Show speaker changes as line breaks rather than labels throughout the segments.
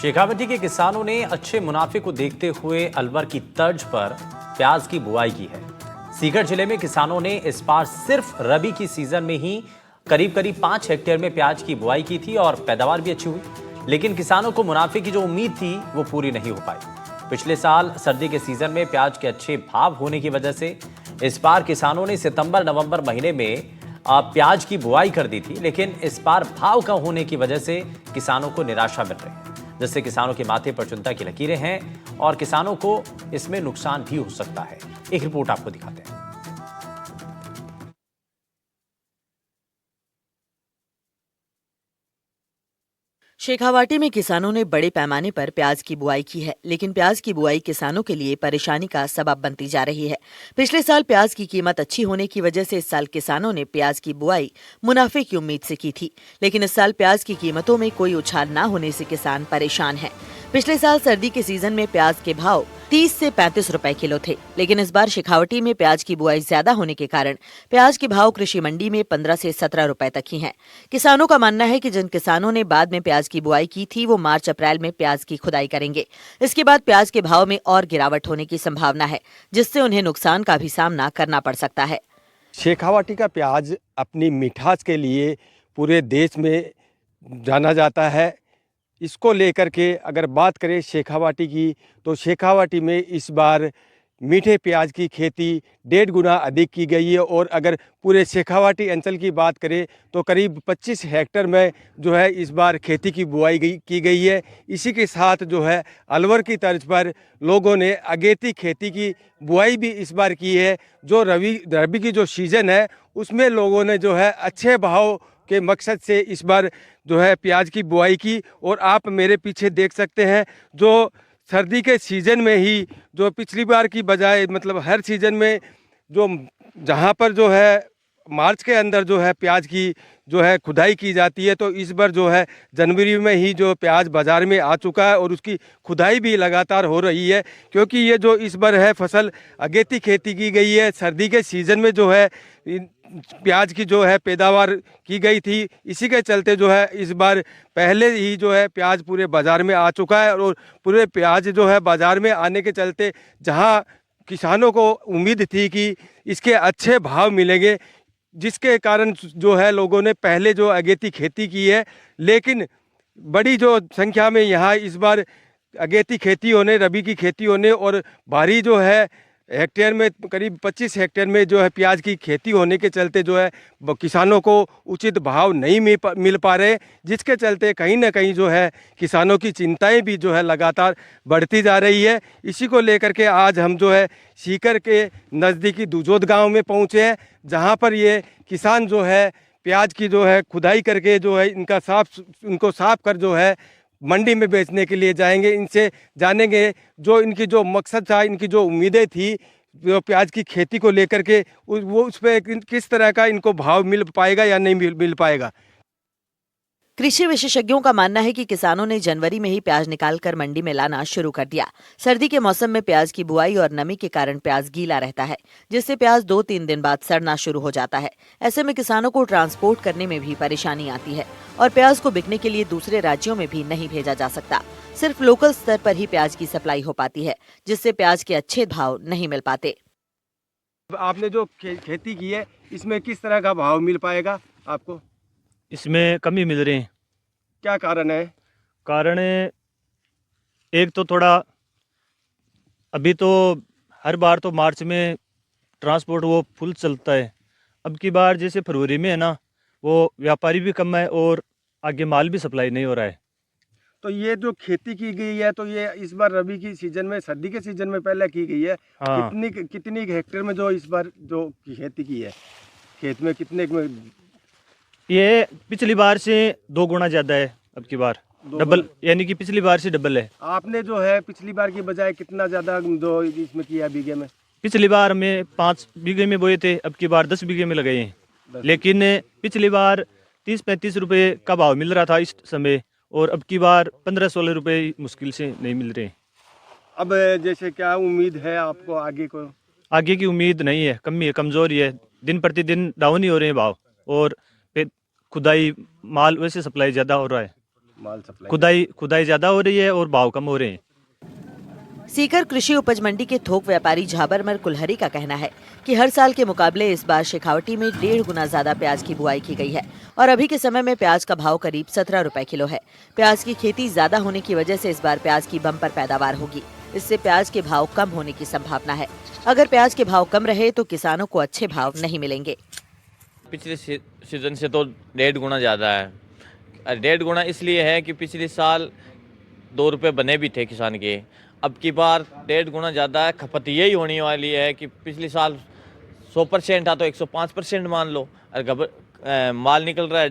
शेखावटी के किसानों ने अच्छे मुनाफे को देखते हुए अलवर की तर्ज पर प्याज की बुआई की है। सीकर जिले में किसानों ने इस बार सिर्फ रबी की सीजन में ही करीब 5 हेक्टेयर में प्याज की बुआई की थी और पैदावार भी अच्छी हुई, लेकिन किसानों को मुनाफे की जो उम्मीद थी वो पूरी नहीं हो पाई। पिछले साल सर्दी के सीजन में प्याज के अच्छे भाव होने की वजह से इस बार किसानों ने सितंबर नवंबर महीने में प्याज की बुआई कर दी थी, लेकिन इस बार भाव कम होने की वजह से किसानों को निराशा मिल रही है, जिससे किसानों के माथे पर चिंता की लकीरें हैं और किसानों को इसमें नुकसान भी हो सकता है। एक रिपोर्ट आपको दिखाते हैं।
शेखावाटी में किसानों ने बड़े पैमाने पर प्याज की बुआई की है, लेकिन प्याज की बुआई किसानों के लिए परेशानी का सबब बनती जा रही है। पिछले साल प्याज की कीमत अच्छी होने की वजह से इस साल किसानों ने प्याज की बुआई मुनाफे की उम्मीद से की थी, लेकिन इस साल प्याज की कीमतों में कोई उछाल न होने से किसान परेशान हैं। पिछले साल सर्दी के सीजन में प्याज के भाव 30 से 35 रुपए किलो थे, लेकिन इस बार शेखावटी में प्याज की बुआई ज्यादा होने के कारण प्याज के भाव कृषि मंडी में 15 से 17 रुपए तक ही हैं। किसानों का मानना है कि जिन किसानों ने बाद में प्याज की बुआई की थी वो मार्च अप्रैल में प्याज की खुदाई करेंगे। इसके बाद प्याज के भाव में और गिरावट होने की संभावना है, जिससे उन्हें नुकसान का भी सामना करना पड़ सकता है।
शेखावाटी का प्याज अपनी मिठास के लिए पूरे देश में जाना जाता है। इसको लेकर के अगर बात करें शेखावाटी की, तो शेखावाटी में इस बार मीठे प्याज की खेती 1.5 गुना अधिक की गई है। और अगर पूरे शेखावाटी अंचल की बात करें तो करीब 25 हेक्टेयर में जो है इस बार खेती की बुआई की गई है। इसी के साथ जो है अलवर की तर्ज पर लोगों ने अगेती खेती की बुआई भी इस बार की है। जो रबी की जो सीज़न है उसमें लोगों ने जो है अच्छे भाव के मकसद से इस बार जो है प्याज की बुआई की। और आप मेरे पीछे देख सकते हैं, जो सर्दी के सीज़न में ही जो पिछली बार की बजाय मतलब हर सीज़न में जो जहाँ पर जो है मार्च के अंदर जो है प्याज की जो है खुदाई की जाती है, तो इस बार जो है जनवरी में ही जो प्याज बाज़ार में आ चुका है और उसकी खुदाई भी लगातार हो रही है। क्योंकि ये जो इस बार है फसल अगेती खेती की गई है। सर्दी के सीज़न में जो है प्याज की जो है पैदावार की गई थी, इसी के चलते जो है इस बार पहले ही जो है प्याज पूरे बाज़ार में आ चुका है। और पूरे प्याज जो है बाज़ार में आने के चलते जहां किसानों को उम्मीद थी कि इसके अच्छे भाव मिलेंगे, जिसके कारण जो है लोगों ने पहले जो अगेती खेती की है, लेकिन बड़ी जो संख्या में यहाँ इस बार अगेती खेती होने, रबी की खेती होने और भारी जो है हेक्टेयर में करीब 25 हेक्टेयर में जो है प्याज की खेती होने के चलते जो है किसानों को उचित भाव नहीं मिल पा रहे, जिसके चलते कहीं ना कहीं जो है किसानों की चिंताएं भी जो है लगातार बढ़ती जा रही है। इसी को लेकर के आज हम जो है सीकर के नज़दीकी दुजोद गांव में पहुंचे हैं, जहां पर ये किसान जो है प्याज की जो है खुदाई करके जो है इनको साफ कर जो है मंडी में बेचने के लिए जाएंगे। इनसे जानेंगे जो इनकी जो मकसद था, इनकी जो उम्मीदें थी जो प्याज की खेती को लेकर के, वो उस पर किस तरह का इनको भाव मिल पाएगा या नहीं मिल पाएगा।
कृषि विशेषज्ञों का मानना है कि किसानों ने जनवरी में ही प्याज निकालकर मंडी में लाना शुरू कर दिया। सर्दी के मौसम में प्याज की बुआई और नमी के कारण प्याज गीला रहता है, जिससे प्याज 2-3 दिन बाद सड़ना शुरू हो जाता है। ऐसे में किसानों को ट्रांसपोर्ट करने में भी परेशानी आती है और प्याज को बिकने के लिए दूसरे राज्यों में भी नहीं भेजा जा सकता। सिर्फ लोकल स्तर पर ही प्याज की सप्लाई हो पाती है, जिससे प्याज के अच्छे भाव नहीं मिल पाते।
आपने जो खेती की है इसमें किस तरह का भाव मिल पाएगा आपको?
इसमें कमी मिल रही है।
क्या कारण है?
कारण एक तो थोड़ा अभी तो हर बार तो मार्च में ट्रांसपोर्ट वो फुल चलता है। अब की बार जैसे फरवरी में है ना, वो व्यापारी भी कम है और आगे माल भी सप्लाई नहीं हो रहा है।
तो ये जो खेती की गई है, तो ये इस बार रबी की सीजन में, सर्दी के सीजन में पहले की गई है।
हाँ।
कितनी हेक्टेयर में जो इस बार जो खेती की है, खेत में कितने में?
ये पिछली बार से 2 गुना ज़्यादा है। अब की बार डबल, यानी कि पिछली बार से डबल है।
आपने जो है पिछली बार की बजाय कितना ज़्यादा जो इसमें किया बीघे में?
पिछली बार में 5 बीघे में बोए थे, अब की बार 10 बीघे में लगाए हैं। लेकिन पिछली बार 30-35 रुपये का भाव मिल रहा था इस समय, और अब की बार 15-16 रुपये मुश्किल से नहीं मिल रहे।
अब जैसे क्या उम्मीद है आपको आगे को?
आगे की उम्मीद नहीं है, कमी है, कमज़ोरी है। दिन प्रतिदिन डाउन ही हो रहे हैं भाव, और खुदाई माल वैसे सप्लाई ज़्यादा हो रहा है।
माल सप्लाई?
खुदाई ज़्यादा हो रही है और भाव कम हो रहे हैं।
सीकर कृषि उपज मंडी के थोक व्यापारी झाबरमर कुल्हरी का कहना है कि हर साल के मुकाबले इस बार शेखावटी में 1.5 गुना ज्यादा प्याज की बुआई की गई है और अभी के समय में प्याज का भाव करीब 17 रुपए किलो है। प्याज की खेती ज्यादा होने की वजह से इस बार प्याज की बम्पर पैदावार होगी। इससे प्याज के भाव कम होने की संभावना है। अगर प्याज के भाव कम रहे तो किसानों को अच्छे भाव नहीं मिलेंगे।
पिछले सीजन से तो 1.5 गुना ज़्यादा है। 1.5 गुना इसलिए है कि पिछले साल 2 रुपये बने भी थे किसान के, अब की बार 1.5 गुना ज़्यादा है। खपत यही होने वाली है कि पिछले साल 100% था तो 105% मान लो, और माल निकल रहा है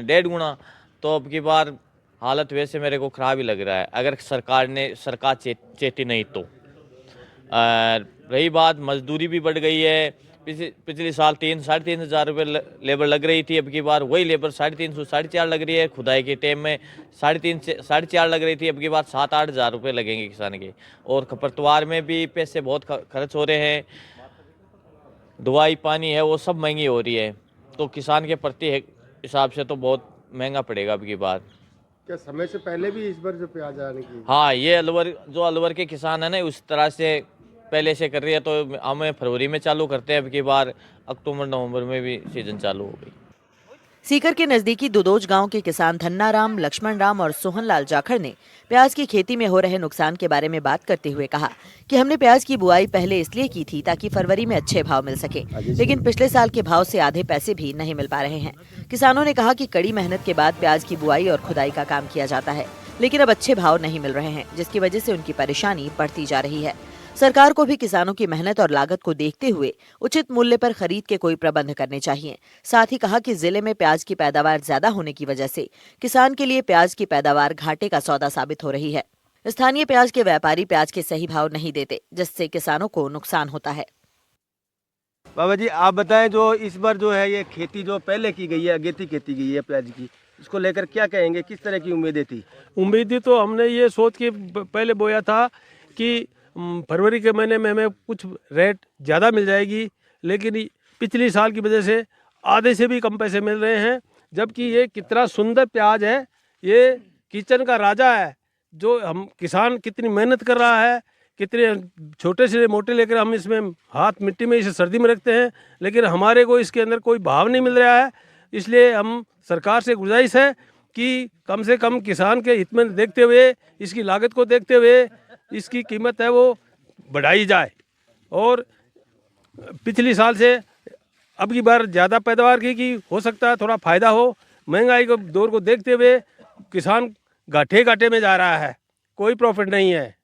1.5 गुना, तो अब की बार हालत वैसे मेरे को ख़राब ही लग रहा है अगर सरकार चेती नहीं तो। रही बात, मजदूरी भी बढ़ गई है। पिछले साल 3-3.5 हज़ार रुपये लेबर लग रही थी, अब की बार वही लेबर 3.5-4.5 लग रही है। खुदाई के टाइम में 3.5-4.5 लग रही थी, अब की बार 7-8 हज़ार रुपये लगेंगे किसान के। और खपतवार में भी पैसे बहुत खर्च हो रहे हैं, दवाई पानी है वो सब महंगी हो रही है, तो किसान के प्रति हिसाब से तो बहुत महंगा पड़ेगा अब की बार।
क्या समय से पहले भी इस बार जो प्याज आने की?
हाँ, ये अलवर के किसान है ना, उस तरह से पहले से कर रही है, तो हमें फरवरी में चालू करते हैं, अब की बार अक्टूबर नवंबर में भी सीजन चालू हो गई।
सीकर के नजदीकी दुदोज गांव के किसान धन्ना राम, लक्ष्मण राम और सोहनलाल जाखड़ ने प्याज की खेती में हो रहे नुकसान के बारे में बात करते हुए कहा कि हमने प्याज की बुआई पहले इसलिए की थी ताकि फरवरी में अच्छे भाव मिल सके, लेकिन पिछले साल के भाव से आधे पैसे भी नहीं मिल पा रहे हैं। किसानों ने कहा कि कड़ी मेहनत के बाद प्याज की बुआई और खुदाई का काम किया जाता है, लेकिन अब अच्छे भाव नहीं मिल रहे हैं, जिसकी वजह से उनकी परेशानी बढ़ती जा रही है। सरकार को भी किसानों की मेहनत और लागत को देखते हुए उचित मूल्य पर खरीद के कोई प्रबंध करने चाहिए। साथ ही कहा कि जिले में प्याज की पैदावार ज्यादा होने की वजह से किसान के लिए प्याज की पैदावार घाटे का सौदा साबित हो रही है। स्थानीय प्याज के व्यापारी प्याज के सही भाव नहीं देते, जिससे किसानों को नुकसान होता है।
बाबा जी आप बताएं, जो इस बार जो है ये खेती जो पहले की गई है, अगेती खेती की है प्याज की, इसको लेकर क्या कहेंगे? किस तरह की उम्मीदें थी?
उम्मीदें तो हमने ये सोच के पहले बोया था कि फरवरी के महीने में हमें कुछ रेट ज़्यादा मिल जाएगी, लेकिन पिछली साल की वजह से आधे से भी कम पैसे मिल रहे हैं। जबकि ये कितना सुंदर प्याज है, ये किचन का राजा है। जो हम किसान कितनी मेहनत कर रहा है, कितने छोटे से मोटे लेकर हम इसमें हाथ मिट्टी में इसे सर्दी में रखते हैं, लेकिन हमारे को इसके अंदर कोई भाव नहीं मिल रहा है। इसलिए हम सरकार से गुजारिश है कि कम से कम किसान के हित में देखते हुए, इसकी लागत को देखते हुए इसकी कीमत है वो बढ़ाई जाए, और पिछली साल से अब की बार ज़्यादा पैदावार की हो सकता है थोड़ा फ़ायदा हो। महंगाई को दौर को देखते हुए किसान घाटे में जा रहा है, कोई प्रॉफिट नहीं है।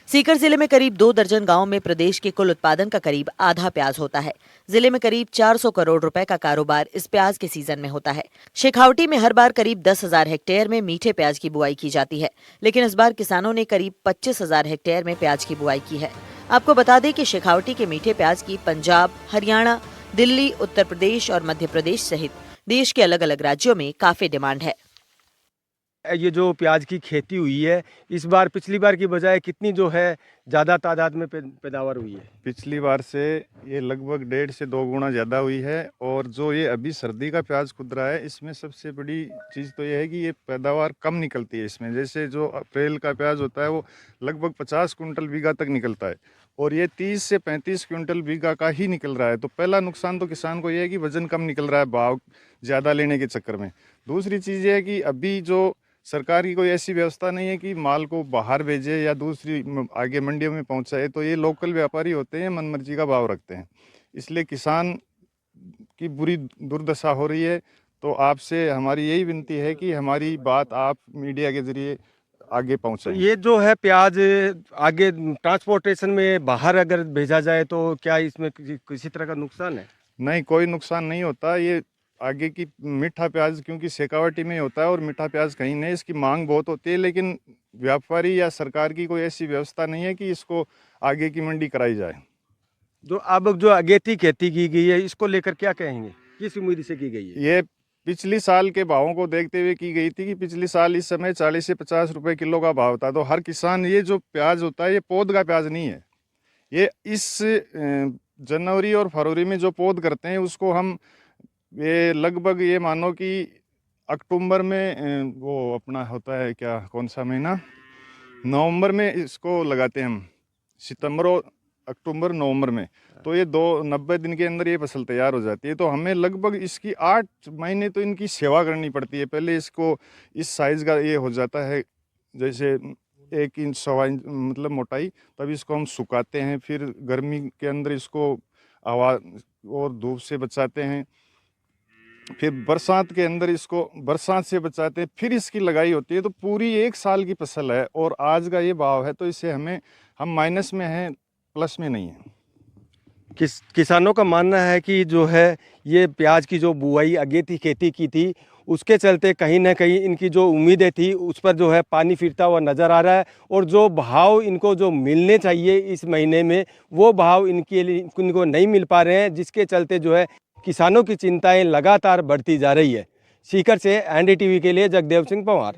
सीकर जिले में करीब 2 दर्जन गांवों में प्रदेश के कुल उत्पादन का करीब आधा प्याज होता है। जिले में करीब 400 करोड़ रुपए का कारोबार इस प्याज के सीजन में होता है। शेखावटी में हर बार करीब 10,000 हेक्टेयर में मीठे प्याज की बुआई की जाती है, लेकिन इस बार किसानों ने करीब 25,000 हेक्टेयर में प्याज की बुआई की है। आपको बता दें कि शेखावटी के मीठे प्याज की पंजाब, हरियाणा, दिल्ली, उत्तर प्रदेश और मध्य प्रदेश सहित देश के अलग अलग राज्यों में काफी डिमांड है।
ये जो प्याज की खेती हुई है इस बार पिछली बार की बजाय कितनी जो है ज़्यादा तादाद में पैदावार हुई है?
पिछली बार से ये लगभग 1.5 से 2 गुना ज़्यादा हुई है। और जो ये अभी सर्दी का प्याज खुद रहा है, इसमें सबसे बड़ी चीज़ तो ये है कि ये पैदावार कम निकलती है इसमें। जैसे जो अप्रैल का प्याज होता है वो लगभग 50 कुंटल बीघा तक निकलता है, और ये 30 से 35 क्विंटल बीघा का ही निकल रहा है। तो पहला नुकसान तो किसान को ये है कि वजन कम निकल रहा है भाव ज़्यादा लेने के चक्कर में। दूसरी चीज़ ये है कि अभी जो सरकार की कोई ऐसी व्यवस्था नहीं है कि माल को बाहर भेजे या दूसरी आगे मंडियों में पहुंचाए, तो ये लोकल व्यापारी होते हैं, मनमर्जी का भाव रखते हैं, इसलिए किसान की बुरी दुर्दशा हो रही है। तो आपसे हमारी यही विनती है कि हमारी बात आप मीडिया के जरिए आगे पहुंचाएं।
ये जो है प्याज आगे ट्रांसपोर्टेशन में बाहर अगर भेजा जाए तो क्या इसमें किसी तरह का नुकसान है?
नहीं, कोई नुकसान नहीं होता। ये आगे की मीठा प्याज क्योंकि शेखावटी में होता है और मीठा प्याज कहीं नहीं, इसकी मांग बहुत होती है, लेकिन व्यापारी या सरकार की कोई ऐसी व्यवस्था नहीं है कि इसको आगे की मंडी कराई जाए।
जो अब जो अगेती खेती की गई है इसको लेकर क्या कहेंगे? किस उम्मीद से की गई है?
ये पिछली साल के भावों को देखते हुए की गई थी कि पिछली साल इस समय 40 से 50 रुपए किलो का भाव था। तो हर किसान, ये जो प्याज होता है ये पौध का प्याज नहीं है, ये इस जनवरी और फरवरी में जो पौध करते हैं उसको हम ये लगभग ये मानो कि अक्टूबर में वो अपना होता है क्या, कौन सा महीना, नवंबर में इसको लगाते हैं हम, सितंबर और अक्टूबर नवंबर में। तो ये 90 दिन के अंदर ये फसल तैयार हो जाती है। तो हमें लगभग इसकी 8 महीने तो इनकी सेवा करनी पड़ती है। पहले इसको इस साइज़ का ये हो जाता है, जैसे 1 इंच 1.25 इंच मतलब मोटाई, तब इसको हम सुखाते हैं। फिर गर्मी के अंदर इसको हवा और धूप से बचाते हैं। फिर बरसात के अंदर इसको बरसात से बचाते हैं। फिर इसकी लगाई होती है। तो पूरी 1 साल की फसल है और आज का ये भाव है, तो इससे हम माइनस में हैं, प्लस में नहीं है।
किसानों का मानना है कि जो है ये प्याज की जो बुआई अगेती खेती की थी, उसके चलते कहीं ना कहीं इनकी जो उम्मीदें थी उस पर जो है पानी फिरता हुआ नज़र आ रहा है। और जो भाव इनको जो मिलने चाहिए इस महीने में, वो भाव इनको नहीं मिल पा रहे हैं, जिसके चलते जो है किसानों की चिंताएं लगातार बढ़ती जा रही है। सीकर से एनडीटीवी के लिए जगदेव सिंह पंवार।